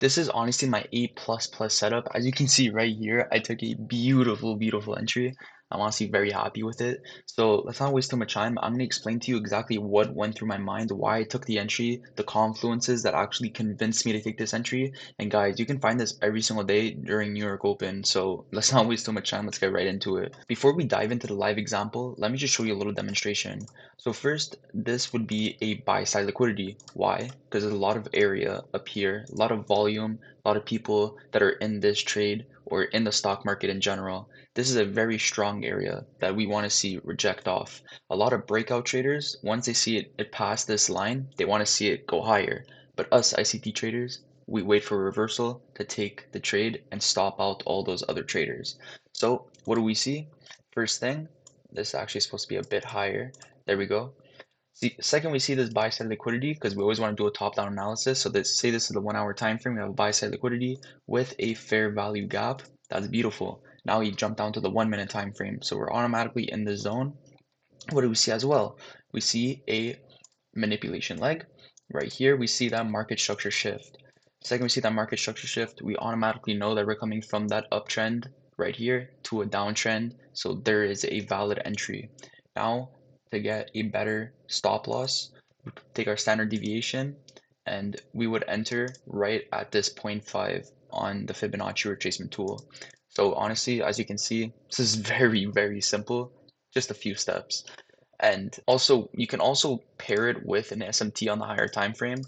This is honestly my A++ setup. As you can see right here, I took a beautiful entry. I'm honestly very happy with it. So let's not waste too much time. I'm going to explain to you exactly what went through my mind, why I took the entry, the confluences that actually convinced me to take this entry. And guys, you can find this every single day during New York Open. So let's not waste too much time. Let's get right into it. Before we dive into the live example, let me just show you a little demonstration. So first, this would be a buy side liquidity. Why? Because there's a lot of area up here, a lot of volume, a lot of people that are in this trade or in the stock market in general. This is a very strong area that we want to see reject off. A lot of breakout traders, once they see it pass this line, they want to see it go higher. But us ICT traders, we wait for a reversal to take the trade and stop out all those other traders. So what do we see? First thing, this is actually supposed to be a bit higher. There we go. See, second, we see this buy side liquidity because we always want to do a top-down analysis. So let's say this is the 1 hour time frame. We have a buy side liquidity with a fair value gap. That's beautiful. Now we jump down to the 1 minute time frame. So we're automatically in the zone. What do we see as well? We see a manipulation leg. Right here, we see that market structure shift. Second, we see that market structure shift. We automatically know that we're coming from that uptrend right here to a downtrend. So there is a valid entry. Now, to get a better stop loss, we take our standard deviation and we would enter right at this 0.5 on the Fibonacci retracement tool. So honestly, as you can see, this is very simple, just a few steps. And also, you can also pair it with an SMT on the higher time frame.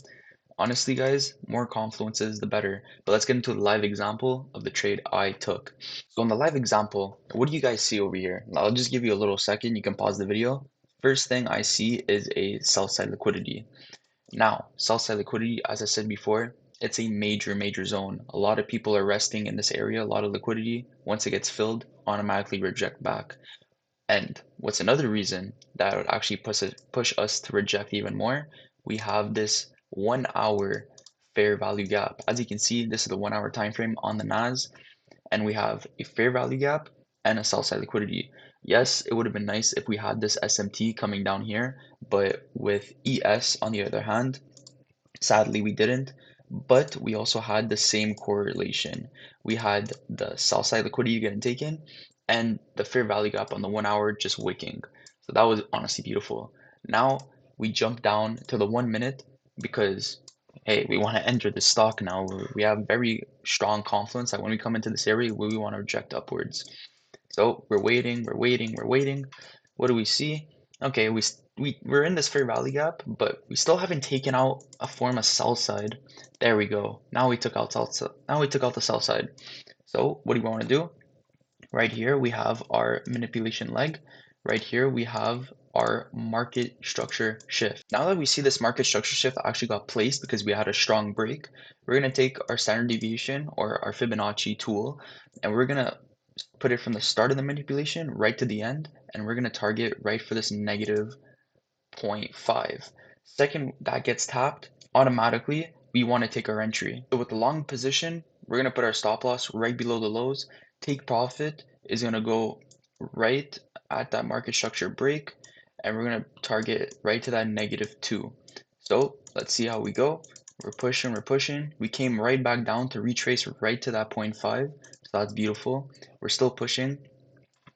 Honestly, guys, more confluences, the better. But let's get into the live example of the trade I took. So in the live example, what do you guys see over here? I'll just give you a little second. You can pause the video. First thing I see is a sell side liquidity. Now, sell side liquidity, as I said before, it's a major zone. A lot of people are resting in this area, a lot of liquidity. Once it gets filled, automatically reject back. And what's another reason that would actually push us to reject even more? We have this 1 hour fair value gap. As you can see, this is the 1 hour time frame on the NAS, and we have a fair value gap and a sell side liquidity. Yes, it would have been nice if we had this SMT coming down here, but with ES on the other hand, sadly we didn't. But we also had the same correlation. We had the sell side liquidity getting taken and the fair value gap on the 1 hour just wicking. So that was honestly beautiful. Now we jump down to the 1 minute because hey, we want to enter the stock now. We have very strong confidence that when we come into this area, we want to reject upwards. So we're waiting. What do we see? Okay, we're in this fair value gap, but we still haven't taken out a form of sell side. There we go. Now we took out now we took out the sell side. So what do we want to do? Right here we have our manipulation leg. Right here we have our market structure shift. Now that we see this market structure shift actually got placed because we had a strong break, we're going to take our standard deviation or our Fibonacci tool and we're going to put it from the start of the manipulation right to the end, and we're going to target right for this negative 0.5. Second that gets tapped, automatically we want to take our entry. So with the long position, we're going to put our stop loss right below the lows. Take profit is going to go right at that market structure break, and we're going to target right to that -2. So let's see how we go. We're pushing. We came right back down to retrace right to that 0.5. So that's beautiful. We're still pushing.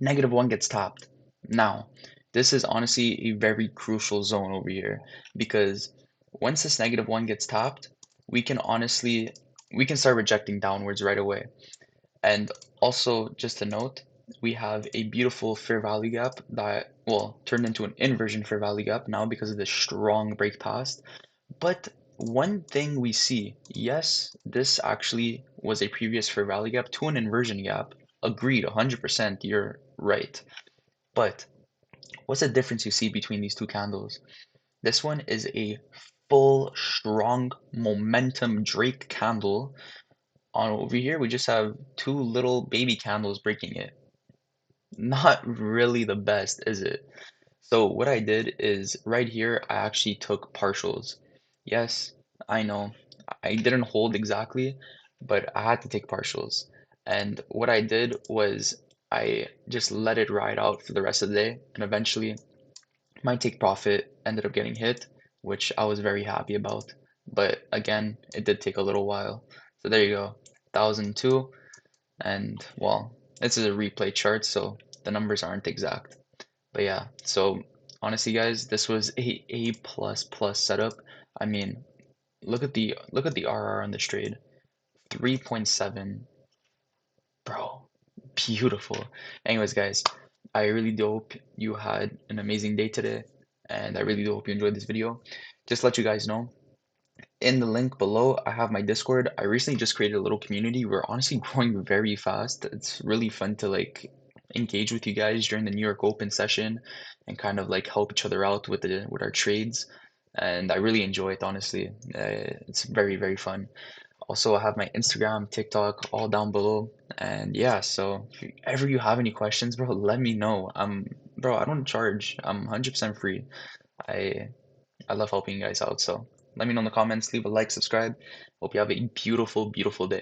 -1 gets tapped. Now, this is honestly a very crucial zone over here because once this -1 gets tapped, we can start rejecting downwards right away. And also, just to note, we have a beautiful fair value gap that, well, turned into an inversion fair value gap now because of the strong break past. But one thing we see, yes, this actually was a previous fair value gap to an inversion gap. Agreed, 100%, you're right. But what's the difference you see between these two candles? This one is a full, strong momentum Drake candle. On over here, we just have two little baby candles breaking it. Not really the best, is it? So what I did is right here, I actually took partials. Yes, I know I didn't hold exactly, but I had to take partials. And what I did was I just let it ride out for the rest of the day, and eventually my take profit ended up getting hit, which I was very happy about. But again, it did take a little while. So there you go, 1002. And well, this is a replay chart, so the numbers aren't exact. But yeah, so honestly, guys, this was a plus plus setup. I mean, look at the RR on this trade, 3.7, bro, beautiful. Anyways, guys, I really do hope you had an amazing day today, and I really do hope you enjoyed this video. Just let you guys know, in the link below, I have my Discord. I recently just created a little community. We're honestly growing very fast. It's really fun to like engage with you guys during the New York Open session and kind of like help each other out with our trades. And I really enjoy it, honestly. It's very, very fun. Also, I have my Instagram, TikTok, all down below. And yeah, so if ever you have any questions, bro, let me know. Bro, I don't charge. I'm 100% free. I I love helping you guys out. So let me know in the comments, leave a like, subscribe. Hope you have a beautiful, beautiful day.